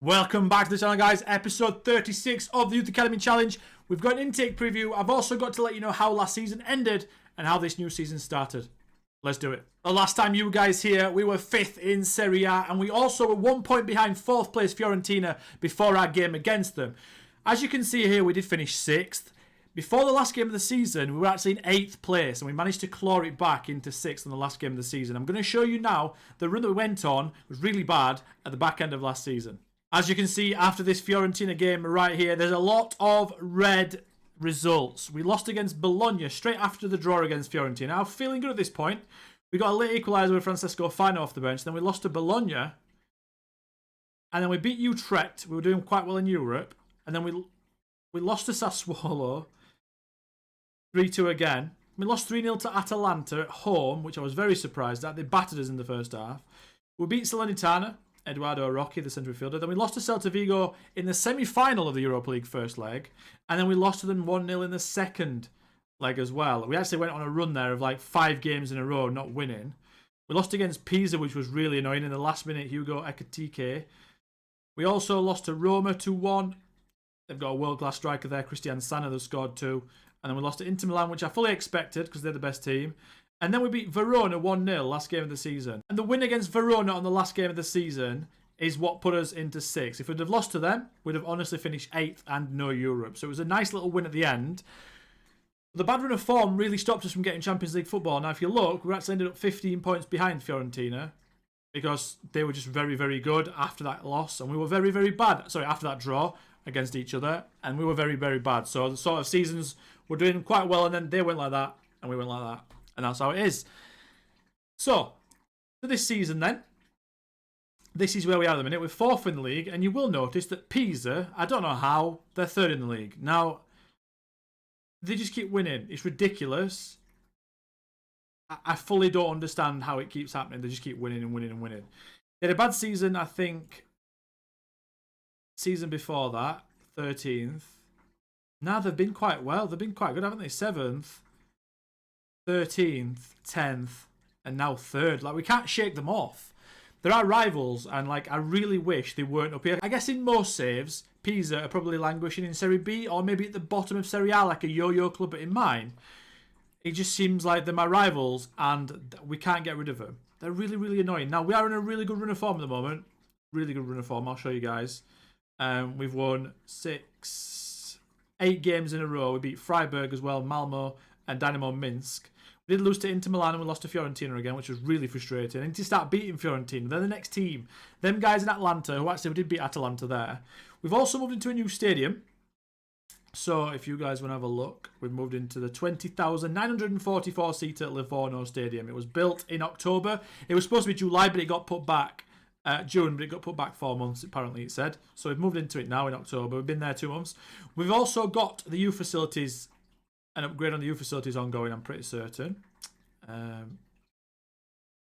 Welcome back to the channel, guys. Episode 36 of the Youth Academy Challenge. We've got an intake preview. I've also got to let you know how last season ended and how this new season started. Let's do it. The last time you guys here, we were 5th in Serie A, and we also were 1 point behind 4th place Fiorentina before our game against them. As you can see here, we did finish 6th. Before the last game of the season, we were actually in 8th place, and we managed to claw it back into 6th in the last game of the season. I'm going to show you now the run that we went on was really bad at the back end of last season. As you can see, after this Fiorentina game right here, there's a lot of red results. We lost against Bologna straight after the draw against Fiorentina. I'm feeling good at this point. We got a late equaliser with Francesco Fino off the bench. Then we lost to Bologna. And then we beat Utrecht. We were doing quite well in Europe. And then we lost to Sassuolo. 3-2 again. We lost 3-0 to Atalanta at home, which I was very surprised at. They battered us in the first half. We beat Salernitana. Eduardo Rocky, the central fielder. Then we lost to Celta Vigo in the semi-final of the Europa League first leg. And then we lost to them 1-0 in the second leg as well. We actually went on a run there of like 5 games in a row not winning. We lost against Pisa, which was really annoying. In the last minute, Hugo Ekitike. We also lost to Roma 2-1. They've got a world-class striker there, Christian Sana, that scored 2. And then we lost to Inter Milan, which I fully expected because they're the best team. And then we beat Verona 1-0 last game of the season. And the win against Verona on the last game of the season is what put us into 6th. If we'd have lost to them, we'd have honestly finished 8th and no Europe. So it was a nice little win at the end. The bad run of form really stopped us from getting Champions League football. Now, if you look, we actually ended up 15 points behind Fiorentina because they were just very, very good after that loss. And we were very, very bad. Sorry, after that draw against each other. And we were very, very bad. So the sort of seasons were doing quite well. And then they went like that. And we went like that. And that's how it is. So, for this season then, this is where we are at the minute. We're 4th in the league, and you will notice that Pisa, I don't know how, they're 3rd in the league. Now, they just keep winning. It's ridiculous. I fully don't understand how it keeps happening. They just keep winning and winning and winning. They had a bad season, I think, season before that, 13th. Now, they've been quite well. They've been quite good, haven't they? 7th. 13th, 10th, and now 3rd. Like, we can't shake them off. There are rivals, and like, I really wish they weren't up here. I guess in most saves, Pisa are probably languishing in Serie B, or maybe at the bottom of Serie A, like a yo-yo club. But in mine, it just seems like they're my rivals, and we can't get rid of them. They're really, really annoying. Now, we are in a really good run of form at the moment. Really good run of form. I'll show you guys. We've won 8 games in a row. We beat Freiburg as well, Malmo, and Dynamo Minsk. We did lose to Inter Milan and we lost to Fiorentina again, which was really frustrating. And to start beating Fiorentina, they're the next team. Them guys in Atlanta, who actually we did beat Atalanta there. We've also moved into a new stadium. So if you guys want to have a look, we've moved into the 20,944-seater Livorno Stadium. It was built in October. It was supposed to be July, but it got put back. June, but it got put back 4 months, apparently it said. So we've moved into it now in October. We've been there 2 months. We've also got the youth facilities. An upgrade on the youth facilities ongoing, I'm pretty certain.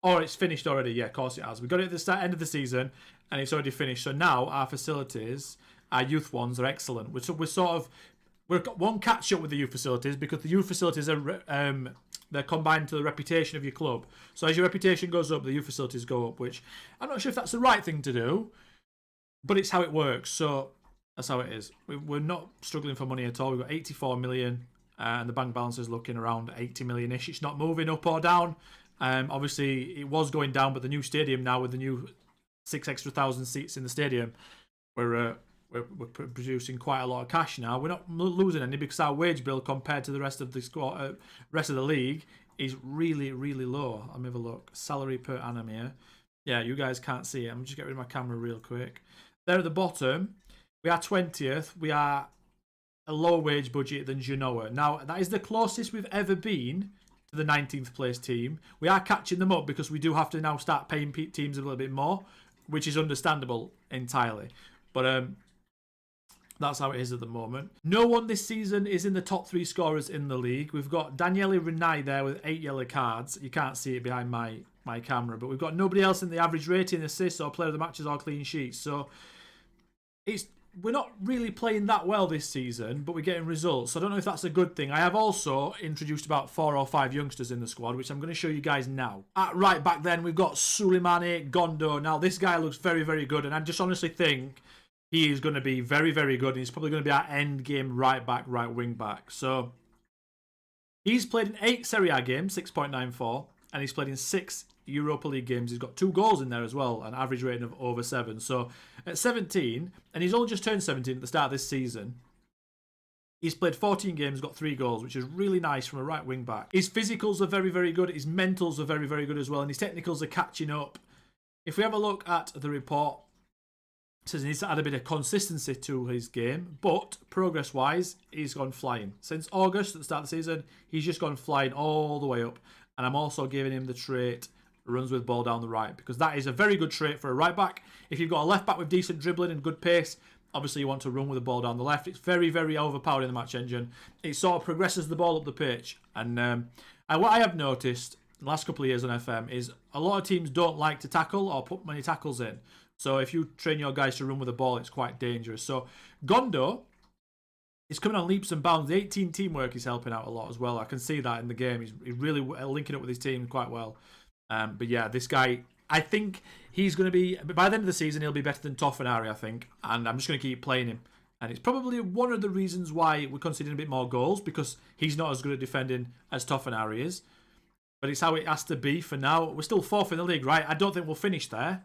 Or it's finished already. Yeah, of course it has. We got it at the end of the season, and it's already finished. So now our facilities, our youth ones, are excellent. We've got one catch up with the youth facilities because the youth facilities are they're combined to the reputation of your club. So as your reputation goes up, the youth facilities go up. Which I'm not sure if that's the right thing to do, but it's how it works. So that's how it is. We're not struggling for money at all. We've got 84 million. And the bank balance is looking around 80 million-ish. It's not moving up or down. Obviously, it was going down, but the new stadium now with the new 6,000 extra seats in the stadium, we're producing quite a lot of cash now. We're not losing any because our wage bill compared to the rest of the rest of the league is really, really low. Let me have a look. Salary per annum here. Yeah, you guys can't see it. I'm just getting rid of my camera real quick. There at the bottom, we are 20th. We are a lower wage budget than Genoa. Now, that is the closest we've ever been to the 19th place team. We are catching them up because we do have to now start paying teams a little bit more, which is understandable entirely. But that's how it is at the moment. No one this season is in the top 3 scorers in the league. We've got Daniele Rinai there with 8 yellow cards. You can't see it behind my camera, but we've got nobody else in the average rating, assists, or player of the matches or clean sheets. So it's we're not really playing that well this season, but we're getting results. So I don't know if that's a good thing. I have also introduced about 4 or 5 youngsters in the squad, which I'm going to show you guys now. At right back then, we've got Suim Mane, Gondo. Now, this guy looks very, very good, and I just honestly think he is going to be very, very good, and he's probably going to be our end game right back, right wing back. So he's played in 8 Serie A games, 6.94, and he's played in 6 Europa League games. He's got 2 goals in there as well, an average rating of over 7. So at 17, and he's only just turned 17 at the start of this season, he's played 14 games, got 3 goals, which is really nice from a right wing back. His physicals are very, very good. His mentals are very, very good as well, and his technicals are catching up. If we have a look at the report, it says he needs to add a bit of consistency to his game, but progress-wise, he's gone flying. Since August, at the start of the season, he's just gone flying all the way up, and I'm also giving him the trait runs with ball down the right, because that is a very good trait for a right back. If you've got a left back with decent dribbling and good pace, obviously you want to run with the ball down the left. It's very, very overpowered in the match engine. It sort of progresses the ball up the pitch. And what I have noticed the last couple of years on FM is a lot of teams don't like to tackle or put many tackles in. So if you train your guys to run with the ball, it's quite dangerous. So Gondo is coming on leaps and bounds. The 18 teamwork is helping out a lot as well. I can see that in the game. He's really linking up with his team quite well. But yeah, this guy, I think he's going to be, by the end of the season, he'll be better than Toffanari, I think. And I'm just going to keep playing him. And it's probably one of the reasons why we're conceding a bit more goals, because he's not as good at defending as Toffanari is. But it's how it has to be for now. We're still 4th in the league, right? I don't think we'll finish there.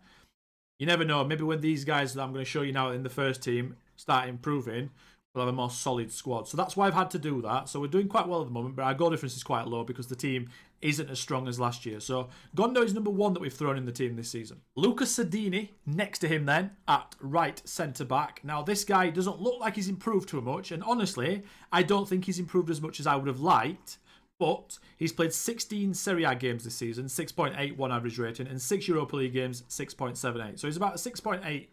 You never know. Maybe when these guys that I'm going to show you now in the first team start improving, we'll have a more solid squad. So that's why I've had to do that. So we're doing quite well at the moment, but our goal difference is quite low because the team isn't as strong as last year. So Gondo is number 1 that we've thrown in the team this season. Lucas Sedini next to him then at right centre-back. Now this guy doesn't look like he's improved too much, and honestly, I don't think he's improved as much as I would have liked, but he's played 16 Serie A games this season, 6.81 average rating, and 6 Europa League games, 6.78. So he's about a 6.8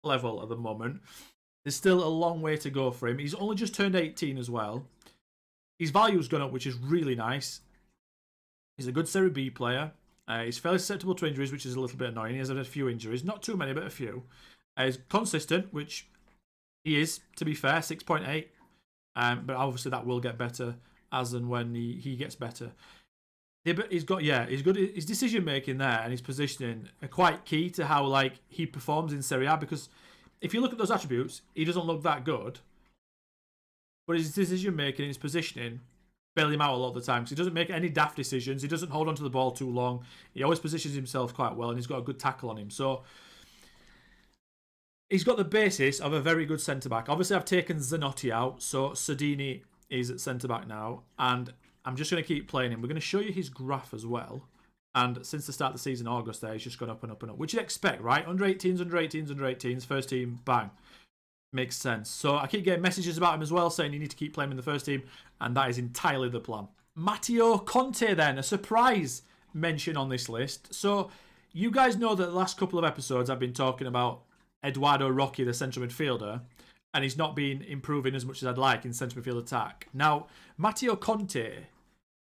level at the moment. There's still a long way to go for him. He's only just turned 18 as well. His value's gone up, which is really nice. He's a good Serie B player. He's fairly susceptible to injuries, which is a little bit annoying. He has had a few injuries. Not too many, but a few. He's consistent, which he is, to be fair, 6.8. But obviously that will get better as and when he gets better. He's got, he's good. His decision making there and his positioning are quite key to how he performs in Serie A, because if you look at those attributes, he doesn't look that good. But his decision making and his positioning bail him out a lot of the time, because he doesn't make any daft decisions. He doesn't hold onto the ball too long. He always positions himself quite well, and he's got a good tackle on him. So he's got the basis of a very good centre-back. Obviously, I've taken Zanotti out, so Sedini is at centre-back now, and I'm just going to keep playing him. We're going to show you his graph as well. And since the start of the season, August, there, he's just gone up and up and up, which you'd expect, right? Under 18s, under 18s, under 18s, first team, bang. Makes sense. So I keep getting messages about him as well, saying you need to keep playing him in the first team, and that is entirely the plan. Matteo Conte then, a surprise mention on this list. So you guys know that the last couple of episodes I've been talking about Eduardo Rocky, the central midfielder, and he's not been improving as much as I'd like in central midfield attack. Now, Matteo Conte,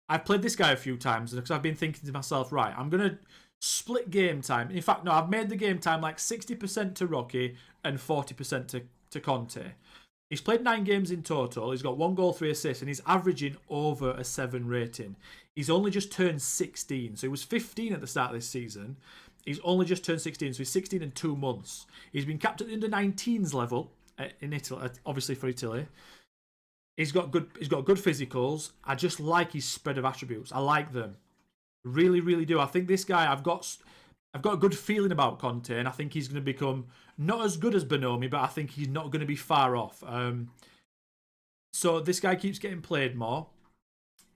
I've played this guy a few times because I've been thinking to myself, right, I'm going to split game time. In fact, no, I've made the game time like 60% to Rocky and 40% to Conte. He's played 9 games in total. He's got 1 goal, 3 assists, and he's averaging over a 7 rating. He's only just turned 16. So he was 15 at the start of this season. He's only just turned 16, so he's 16 in 2 months. He's been capped at the under 19s level in Italy, obviously for Italy. He's got good physicals. I just like his spread of attributes. I like them. Really, really do. I think this guy, I've got a good feeling about Conte, and I think he's going to become not as good as Bonomi, but I think he's not going to be far off. So this guy keeps getting played more.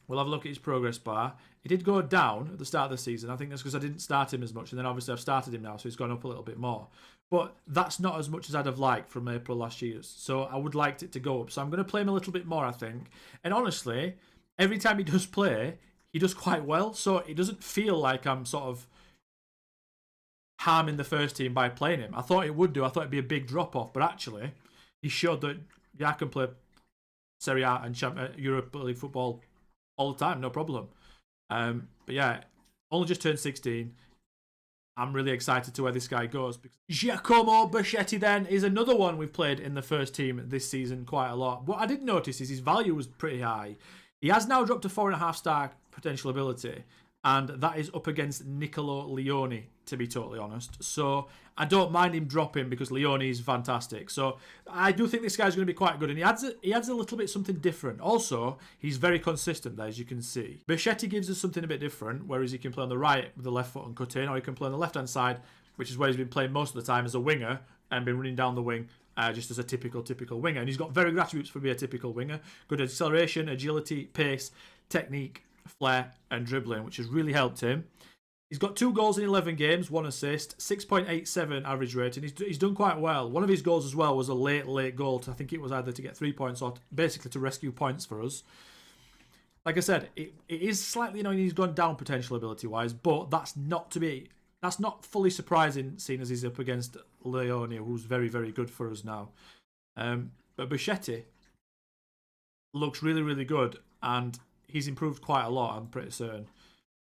We'll have a look at his progress bar. He did go down at the start of the season. I think that's because I didn't start him as much, and then obviously I've started him now, so he's gone up a little bit more. But that's not as much as I'd have liked from April last year. So I would like it to go up. So I'm going to play him a little bit more, I think. And honestly, every time he does play, he does quite well. So it doesn't feel like I'm sort of harming the first team by playing him. I thought it would do. I thought it'd be a big drop-off. But actually, he showed that I can play Serie A and Europa League football all the time, no problem. But yeah, only just turned 16. I'm really excited to where this guy goes. Jaako Bashi then is another one we've played in the first team this season quite a lot. What I did notice is his value was pretty high. He has now dropped to 4.5-star potential ability, and that is up against Nicolo Leone, to be totally honest. So I don't mind him dropping because Leone is fantastic. So I do think this guy's going to be quite good, and he adds a little bit something different. Also, he's very consistent there, as you can see. Bashi gives us something a bit different, whereas he can play on the right with the left foot and cut in, or he can play on the left-hand side, which is where he's been playing most of the time as a winger and been running down the wing just as a typical winger. And he's got very good attributes for being a typical winger. Good acceleration, agility, pace, technique, flair and dribbling, which has really helped him. He's got 2 goals in 11 games, 1 assist, 6.87 average rating. He's done quite well. One of his goals as well was a late goal. I think it was either to get 3 points or basically to rescue points for us. Like I said, it is slightly annoying he's gone down potential ability-wise, but that's not fully surprising, seeing as he's up against Leone, who's very, very good for us now. But Bashi looks really, really good, and he's improved quite a lot, I'm pretty certain.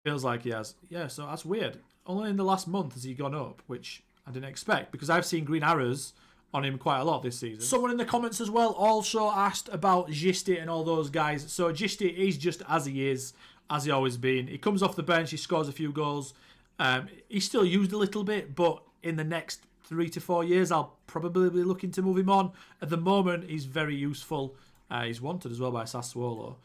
Feels like he has. Yeah, so that's weird. Only in the last month has he gone up, which I didn't expect, because I've seen green arrows on him quite a lot this season. Someone in the comments as well also asked about Jist and all those guys. So Jist is just as he is, as he always been. He comes off the bench, he scores a few goals. He's still used a little bit, but in the next 3 to 4 years, I'll probably be looking to move him on. At the moment, he's very useful. He's wanted as well by Sassuolo.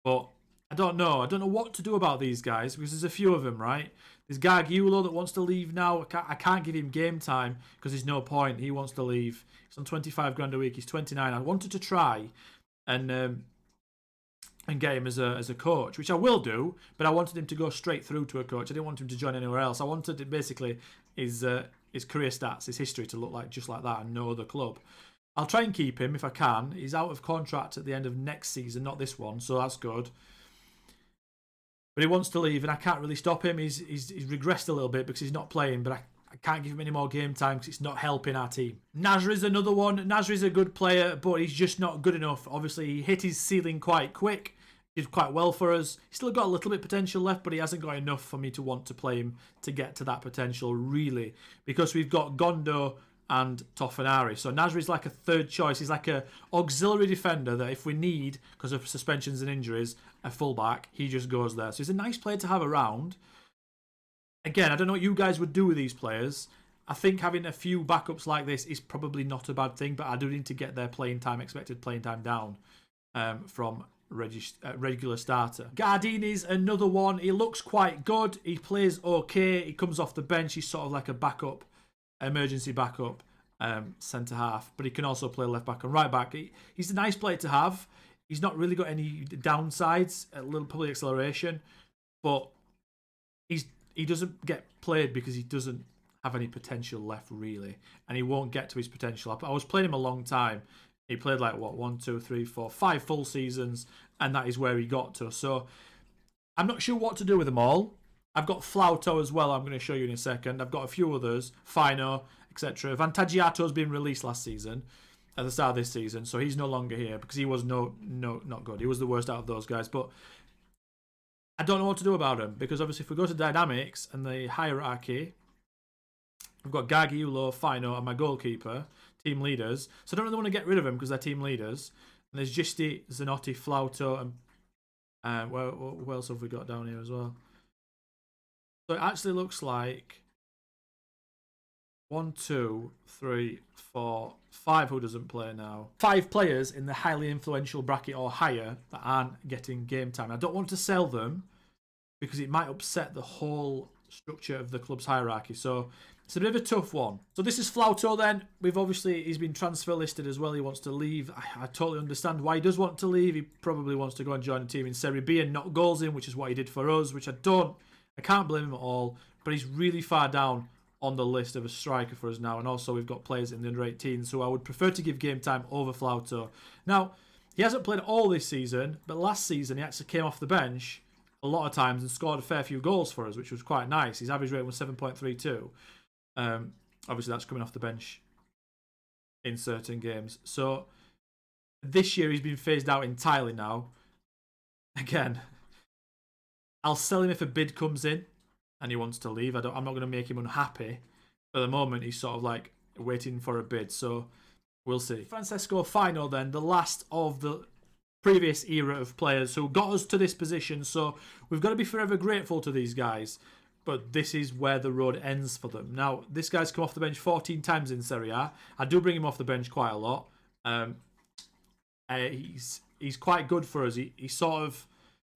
But I don't know. I don't know what to do about these guys because there's a few of them, right? There's Nicolo that wants to leave now. I can't give him game time because there's no point. He wants to leave. He's on 25 grand a week. He's 29. I wanted to try and get him as a coach, which I will do, but I wanted him to go straight through to a coach. I didn't want him to join anywhere else. I wanted basically his career stats, his history to look like just like that and know the club. I'll try and keep him if I can. He's out of contract at the end of next season, not this one, so that's good. But he wants to leave, and I can't really stop him. He's regressed a little bit because he's not playing, but I can't give him any more game time because it's not helping our team. Nazar is another one. Nazar is a good player, but he's just not good enough. Obviously, he hit his ceiling quite quick. He did quite well for us. He's still got a little bit of potential left, but he hasn't got enough for me to want to play him to get to that potential, really. Because we've got Gondo and Toffanari. So Nazar is like a third choice. He's like a auxiliary defender that if we need, because of suspensions and injuries, a fullback, he just goes there. So he's a nice player to have around. Again, I don't know what you guys would do with these players. I think having a few backups like this is probably not a bad thing, but I do need to get their expected playing time down from regular starter. Gardini's another one. He looks quite good. He plays okay. He comes off the bench. He's sort of like a backup, emergency backup centre half, but he can also play left back and right back. He's a nice player to have. He's not really got any downsides, a little probably acceleration, but he doesn't get played because he doesn't have any potential left really, and he won't get to his potential. I was playing him a long time. He played like what 1, 2, 3, 4, 5 full seasons, and that is where he got to. So I'm not sure what to do with them all. I've got Flauto as well. I'm going to show you in a second. I've got a few others, Fino, etc. Vantagiato's been released last season, at the start of this season, so he's no longer here because he was not good. He was the worst out of those guys, but I don't know what to do about him because obviously if we go to dynamics and the hierarchy, we've got Nicolo, Fino, and my goalkeeper, team leaders. So I don't really want to get rid of them because they're team leaders. And there's Gisti, Zanotti, Flauto, and what else have we got down here as well? So it actually looks like 1, 2, 3, 4, 5 who doesn't play now. 5 players in the highly influential bracket or higher that aren't getting game time. I don't want to sell them because it might upset the whole structure of the club's hierarchy. So it's a bit of a tough one. So this is Flauto then. He's been transfer listed as well. He wants to leave. I totally understand why he does want to leave. He probably wants to go and join a team in Serie B and knock goals in, which is what he did for us, which I can't blame him at all. But he's really far down on the list of a striker for us now. And also we've got players in the under 18s who I would prefer to give game time over Flauto. Now, he hasn't played all this season, but last season he actually came off the bench a lot of times and scored a fair few goals for us, which was quite nice. His average rating was 7.32. Obviously that's coming off the bench in certain games. So this year he's been phased out entirely now. Again, I'll sell him if a bid comes in. and he wants to leave. I'm not going to make him unhappy. At the moment, he's sort of like waiting for a bid, so we'll see. Francesco Fino, then, the last of the previous era of players who got us to this position, so we've got to be forever grateful to these guys, but this is where the road ends for them. Now, this guy's come off the bench 14 times in Serie A. I do bring him off the bench quite a lot. He's quite good for us. He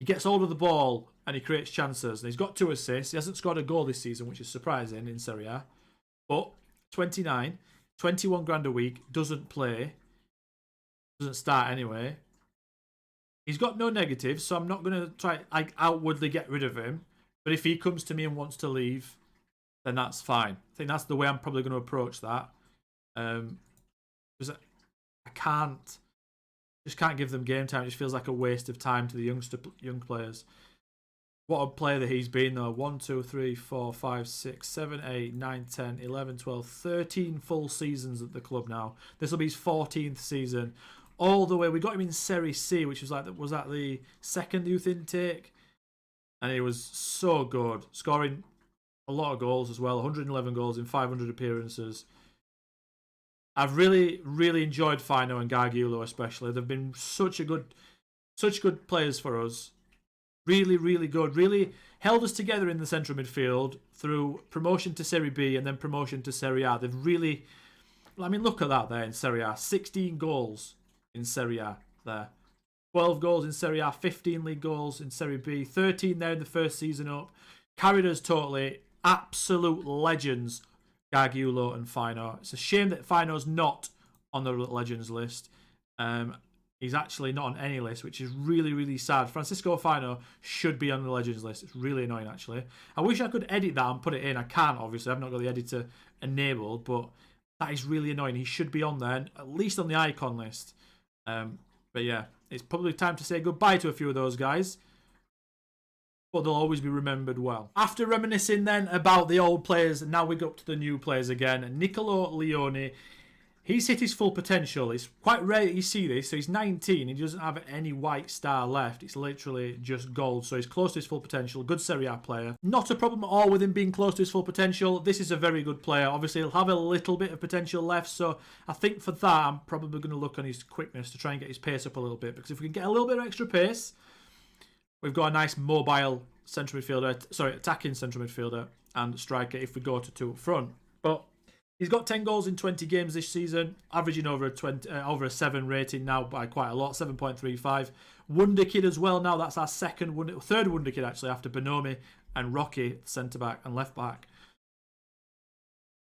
gets hold of the ball and he creates chances. And he's got 2 assists. He hasn't scored a goal this season, which is surprising in Serie A. But 29, 21 grand a week, doesn't play, doesn't start anyway. He's got no negatives, so I'm not going to try outwardly get rid of him. But if he comes to me and wants to leave, then that's fine. I think that's the way I'm probably going to approach that. Because I just can't give them game time. It just feels like a waste of time to the young players. What a player that he's been, though. 1, 2, 3, 4, 5, 6, 7, 8, 9, 10, 11, 12, 13 full seasons at the club now. This will be his 14th season. All the way, we got him in Serie C, which was that the second youth intake? And he was so good, scoring a lot of goals as well, 111 goals in 500 appearances. I've really, really enjoyed Fino and Gargiulo especially. They've been such good players for us. Really, really good. Really held us together in the central midfield through promotion to Serie B and then promotion to Serie A. They've really, I mean, look at that there in Serie A. 16 goals in Serie A there. 12 goals in Serie A, 15 league goals in Serie B, 13 there in the first season up. Carried us totally. Absolute legends, Gargiulo and Fino. It's a shame that Fino's not on the legends list. He's actually not on any list, which is really, really sad. Francisco Fino should be on the legends list. It's really annoying, actually. I wish I could edit that and put it in. I can't, obviously. I've not got the editor enabled, but that is really annoying. He should be on there, at least on the icon list. But yeah, it's probably time to say goodbye to a few of those guys. But they'll always be remembered well. After reminiscing then about the old players, now we go up to the new players again. Nicolo Leone, he's hit his full potential. It's quite rare that you see this. So he's 19. He doesn't have any white star left. It's literally just gold. So he's close to his full potential. Good Serie A player. Not a problem at all with him being close to his full potential. This is a very good player. Obviously, he'll have a little bit of potential left. So I think for that, I'm probably going to look on his quickness to try and get his pace up a little bit. Because if we can get a little bit of extra pace, we've got a nice mobile central midfielder. Attacking central midfielder and striker if we go to 2 up front. But he's got 10 goals in 20 games this season, averaging over a 7 rating now by quite a lot, 7.35. Wonderkid as well now. That's our third Wonderkid actually after Bonomi and Rocky, centre back and left back.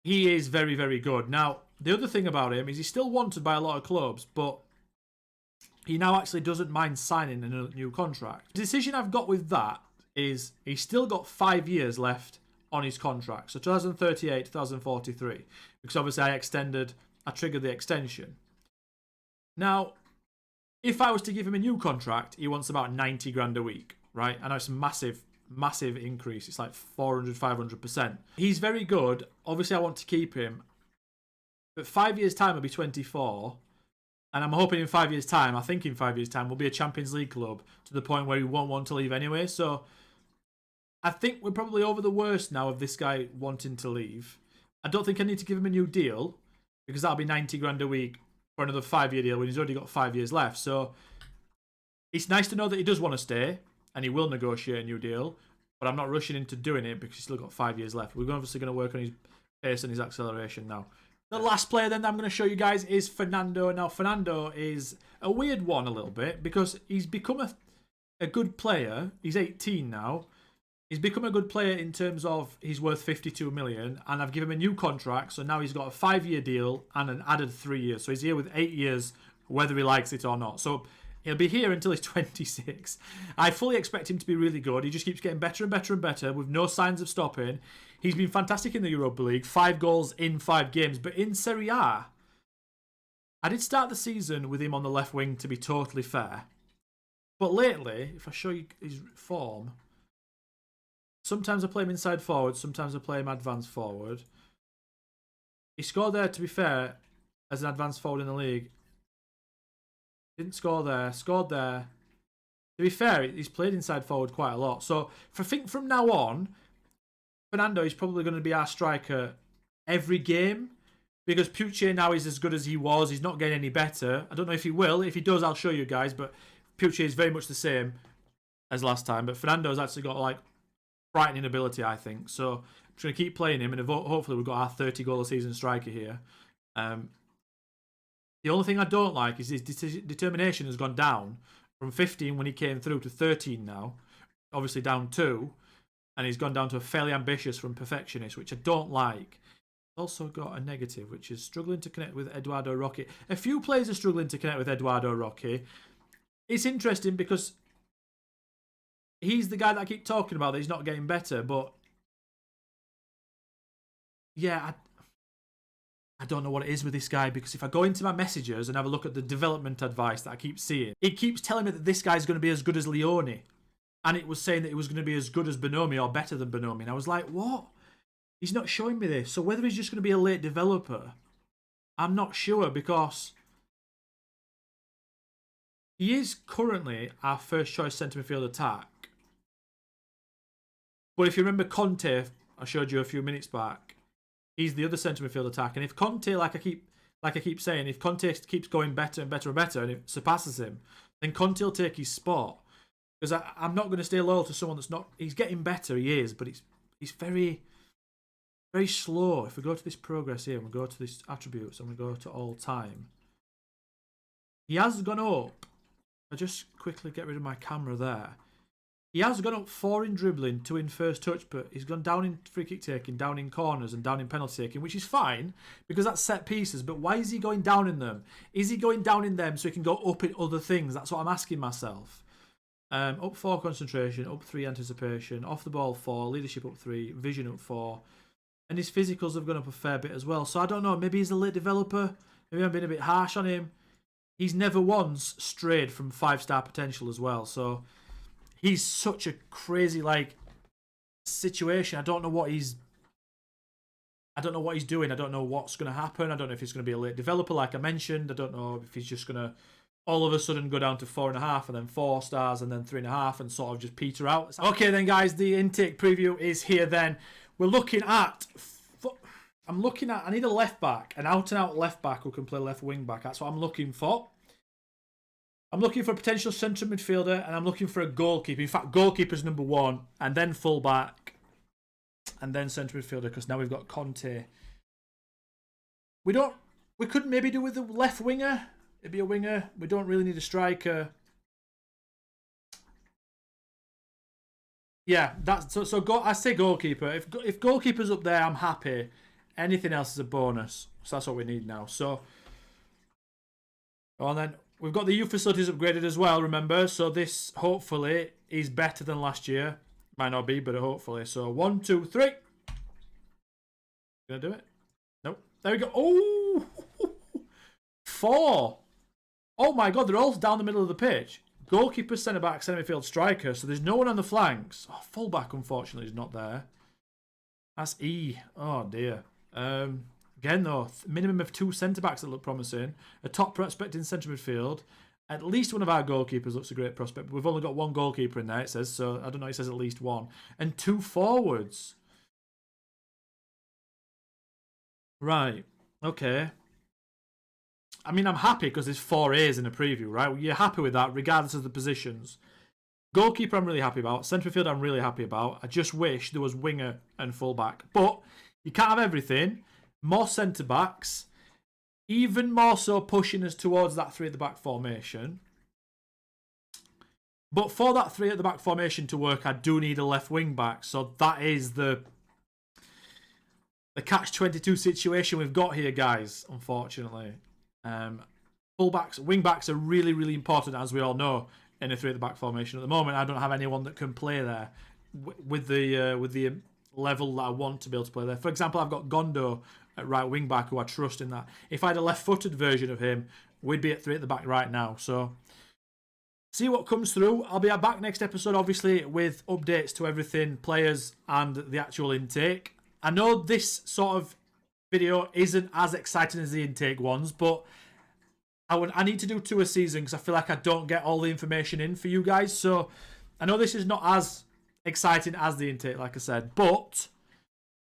He is very, very good. Now, the other thing about him is he's still wanted by a lot of clubs, but he now actually doesn't mind signing a new contract. The decision I've got with that is he's still got 5 years left on his contract. So 2038, 2043. Because obviously I triggered the extension. Now, if I was to give him a new contract, he wants about 90 grand a week, right? I know it's a massive, massive increase. It's like 400, 500%. He's very good. Obviously, I want to keep him. But 5 years' time, I'll be 24. And I'm hoping in 5 years' time, I think in 5 years' time, we'll be a Champions League club to the point where he won't want to leave anyway. So I think we're probably over the worst now of this guy wanting to leave. I don't think I need to give him a new deal because that'll be 90 grand a week for another 5-year deal when he's already got 5 years left. So it's nice to know that he does want to stay and he will negotiate a new deal, but I'm not rushing into doing it because he's still got 5 years left. We're obviously going to work on his pace and his acceleration now. The last player then that I'm going to show you guys is Fernando. Now, Fernando is a weird one a little bit because he's become a good player. He's 18 now. He's become a good player in terms of he's worth 52 million and I've given him a new contract. So now he's got a 5-year deal and an added 3 years. So he's here with 8 years, whether he likes it or not. So he'll be here until he's 26. I fully expect him to be really good. He just keeps getting better and better and better with no signs of stopping. He's been fantastic in the Europa League. 5 goals in 5 games. But in Serie A, I did start the season with him on the left wing to be totally fair. But lately, if I show you his form, sometimes I play him inside forward, sometimes I play him advanced forward. He scored there, to be fair, as an advanced forward in the league. Didn't score there, scored there. To be fair, he's played inside forward quite a lot. So I think from now on, Fernando is probably going to be our striker every game because Pucci now is as good as he was. He's not getting any better. I don't know if he will. If he does, I'll show you guys. But Pucci is very much the same as last time. But Fernando's actually got like frightening ability, I think. So I'm just going to keep playing him, and hopefully we've got our 30-goal a season striker here. The only thing I don't like is his determination has gone down from 15 when he came through to 13 now. Obviously down 2. And he's gone down to a fairly ambitious from perfectionist, which I don't like. Also got a negative, which is struggling to connect with Eduardo Roque. A few players are struggling to connect with Eduardo Roque. It's interesting because he's the guy that I keep talking about that he's not getting better, but yeah, I don't know what it is with this guy, because if I go into my messages and have a look at the development advice that I keep seeing, it keeps telling me that this guy's going to be as good as Leone. And it was saying that it was going to be as good as Bonomi or better than Bonomi. And I was like, what? He's not showing me this. So whether he's just going to be a late developer, I'm not sure, because he is currently our first choice centre midfield attack. But if you remember Conte, I showed you a few minutes back, he's the other centre midfield attack. And if Conte, like I keep saying, if Conte keeps going better and better and better and it surpasses him, then Conte will take his spot. Because I'm not going to stay loyal to someone that's not... He's getting better, he is, but he's very, very slow. If we go to this progress here, and we go to this attributes, and we go to all time, he has gone up. I just quickly get rid of my camera there. He has gone up 4 in dribbling, 2 in first touch, but he's gone down in free kick taking, down in corners, and down in penalty taking, which is fine, because that's set pieces. But why is he going down in them? Is he going down in them so he can go up in other things? That's what I'm asking myself. Up 4 concentration, up 3 anticipation, off the ball 4, leadership up 3, vision up 4. And his physicals have gone up a fair bit as well. So I don't know, maybe he's a late developer. Maybe I'm being a bit harsh on him. He's never once strayed from 5-star potential as well. So he's such a crazy situation. I don't know what he's doing. I don't know what's going to happen. I don't know if he's going to be a late developer like I mentioned. I don't know if he's just going to all of a sudden go down to 4.5 and then 4 stars and then 3.5 and sort of just peter out. Okay then guys, the intake preview is here then. We're looking at... I need a left back, an out and out left back who can play left wing back. That's what I'm looking for. I'm looking for a potential centre midfielder, and I'm looking for a goalkeeper. In fact, goalkeeper's number 1, and then full back, and then centre midfielder, because now we've got Conte. We could maybe do with a left winger. It'd be a winger. We don't really need a striker. Yeah, that's so. I say goalkeeper. If goalkeeper's up there, I'm happy. Anything else is a bonus. So that's what we need now. So, and then we've got the youth facilities upgraded as well. Remember, so this hopefully is better than last year. Might not be, but hopefully. So 1, 2, 3. Gonna do it? Nope. There we go. Oh, 4. Oh my god, they're all down the middle of the pitch. Goalkeeper, centre back, centre midfield, striker. So there's no one on the flanks. Oh, full back, unfortunately, is not there. That's E. Oh dear. Again though, minimum of 2 centre backs that look promising. A top prospect in centre midfield. At least one of our goalkeepers looks a great prospect. But we've only got 1 goalkeeper in there, it says. So I don't know, it says at least 1. And 2 forwards. Right. Okay. I mean, I'm happy because there's 4 A's in a preview, right? You're happy with that, regardless of the positions. Goalkeeper, I'm really happy about. Centre midfield, I'm really happy about. I just wish there was winger and fullback. But you can't have everything. More centre backs. Even more so pushing us towards that 3 at the back formation. But for that 3 at the back formation to work, I do need a left wing back. So that is the catch-22 situation we've got here, guys, unfortunately. Fullbacks, wing backs are really, really important, as we all know, in a 3 at the back formation. At the moment, I don't have anyone that can play there with the level that I want to be able to play there. For example, I've got Gondo at right wing back, who I trust in that. If I had a left-footed version of him, we'd be at 3 at the back right now. So see what comes through. I'll be back next episode, obviously, with updates to everything, players and the actual intake. I know this sort of video isn't as exciting as the intake ones, but I need to do 2 a season because I feel like I don't get all the information in for you guys. So I know this is not as exciting as the intake, like I said, but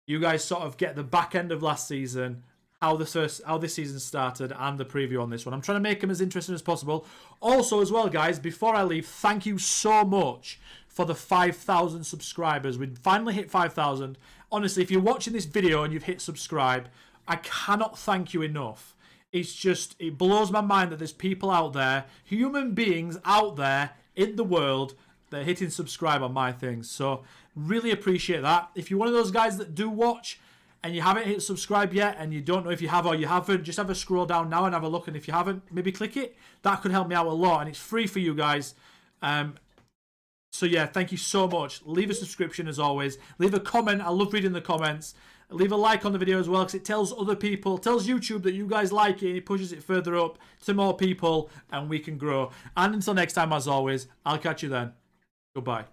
you guys sort of get the back end of last season, how this season started, and the preview on this one. I'm trying to make them as interesting as possible. Also, as well, guys, before I leave, thank you so much for the 5,000 subscribers. We finally hit 5,000. Honestly, if you're watching this video and you've hit subscribe, I cannot thank you enough. It blows my mind that there's people out there, human beings out there in the world, that are hitting subscribe on my things. So, really appreciate that. If you're one of those guys that do watch and you haven't hit subscribe yet and you don't know if you have or you haven't, just have a scroll down now and have a look. And if you haven't, maybe click it. That could help me out a lot. And it's free for you guys. So, yeah, thank you so much. Leave a subscription as always. Leave a comment. I love reading the comments. Leave a like on the video as well, because it tells other people, tells YouTube that you guys like it, and it pushes it further up to more people, and we can grow. And until next time, as always, I'll catch you then. Goodbye.